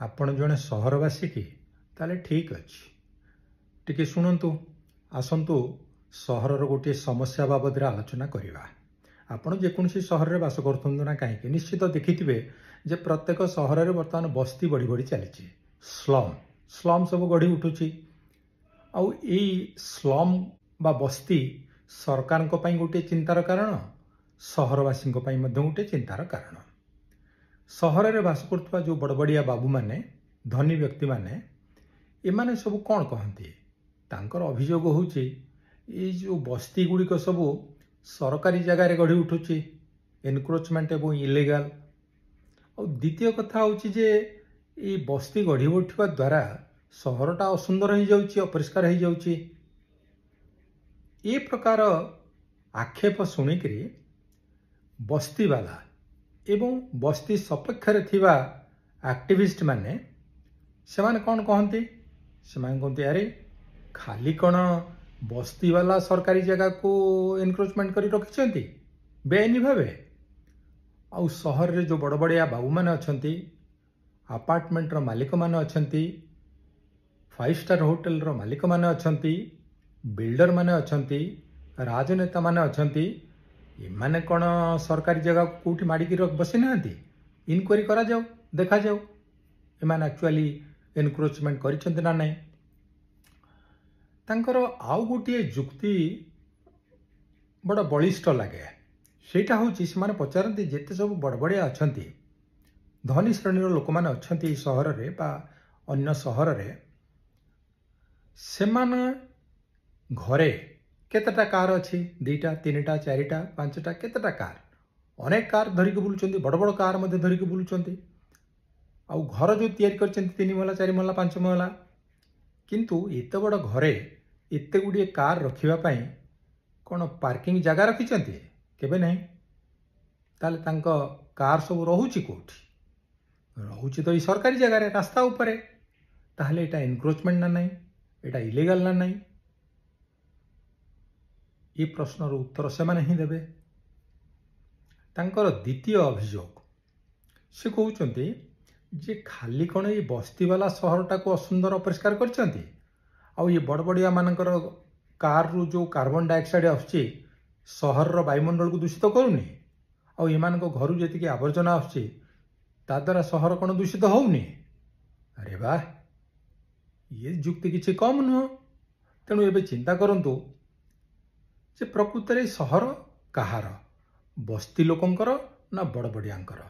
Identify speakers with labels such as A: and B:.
A: आपण जड़े सहरवासी कि ताले ठीक अच्छे टिके शुणु आसतु सहर गोटे समस्या बाबद आलोचना करवा। आपण जेकोसी सहर में बास करना कहीं निश्चित देखिथे जे प्रत्येक सहर में बर्तमान बस्ती बढ़ी बढ़ी चली स्लम स्लम सब गढ़ी उठुची आउ स्लम बा बस्ती सरकार गोटे चिंतार कारण सहरवासी गोटे चिंतार कारण। सहर में बास कर जो बड़बड़िया बाबू माने धनी व्यक्ति माने एमाने सब कौन कहती तांकर अभियोग होची जो बस्ती गुड़िक सब सरकारी जगार गढ़ी उठुची एनक्रोचमेंट एवं इलीगल। और द्वितीय कथा होची जे ये बस्ती गढ़ी उठा द्वारा सहरटा असुंदर हो जाउची अपरिष्कार हो जाउची। ये प्रकार आक्षेप शुणिकी बस्ती वाला एवं बस्ती सपक्षरे थिबा एक्टिविस्ट माने सेमाने कौन कहते कहते अरे खाली कौन बस्ती वाला सरकारी जगह को एनक्रोचमेंट कर रखिंट बेआईनी भावे आउ सहर रे जो बड़ बड़िया बाबू मैंने अच्छा अपार्टमेंट रो मालिक मैंने अच्छा 5 स्टार होटेल रो मालिक मैंने अच्छा बिल्डर मैंने अच्छा राजनेता मैंने अच्छा एमाने कौन सरकारी जगह कौटी माड़िकी बसी ना इनक्वारी करा जाओ देखा जाओ एमाने एक्चुअली एनक्रोचमेंट करिसेंति ना नहीं। तांकर आउ गोटे जुक्ति बड़ बलिष्ठ लगे सेटा होची से पचारती जेते सब बड़बड़िया अच्छा धनी श्रेणी लोक मैंने अच्छा सहर रे बा अन्य सहर रे सेमाने घरे केतेटा कार अच्छी 2टा 3टा 4टा 5टा केतेटा कार अनेक कार धरिक बुलुचंती बड़ बड़ कार मध्य धरिक बुलुचंती आउ घर जो तैयारी करचंती 3 महला 4 महला 5 महला किंतु एते बड़ घरे एते गुड़िए कार रखिबा पई कोन पार्किंग जगह रखिचंती केबे नहीं। ताले तांको कार सब रहुची कोठी रहुची तो ई सरकारी जगह रे रास्ता ऊपर ताहले एटा एनक्रोचमेंट ना नहीं एटा इलीगल ना नहीं। ये प्रश्नर उत्तर से माने ही देबे। तांकर द्वितीय अभियोग से कहउचंती जे खाली कौन ये बस्ती वाला सहरटा को असुंदर अपरिष्कार करचंती आउ ये बड़बड़िया मानकर कार रु जो कार्बन डाइऑक्साइड आसुची सहर रो वायुमंडल को दूषित करूनी आउ एमानक घर जेतिकी आवर्जना आसुची ता द्वारा सहर कौन दूषित होउनी। अरे वाह ये जुक्ति किछि कम नुह। तेणु एबे चिंता करंतु जे प्रकृत रे सहर कहार बस्ती लोकंकर ना बड़बड़ियांकर।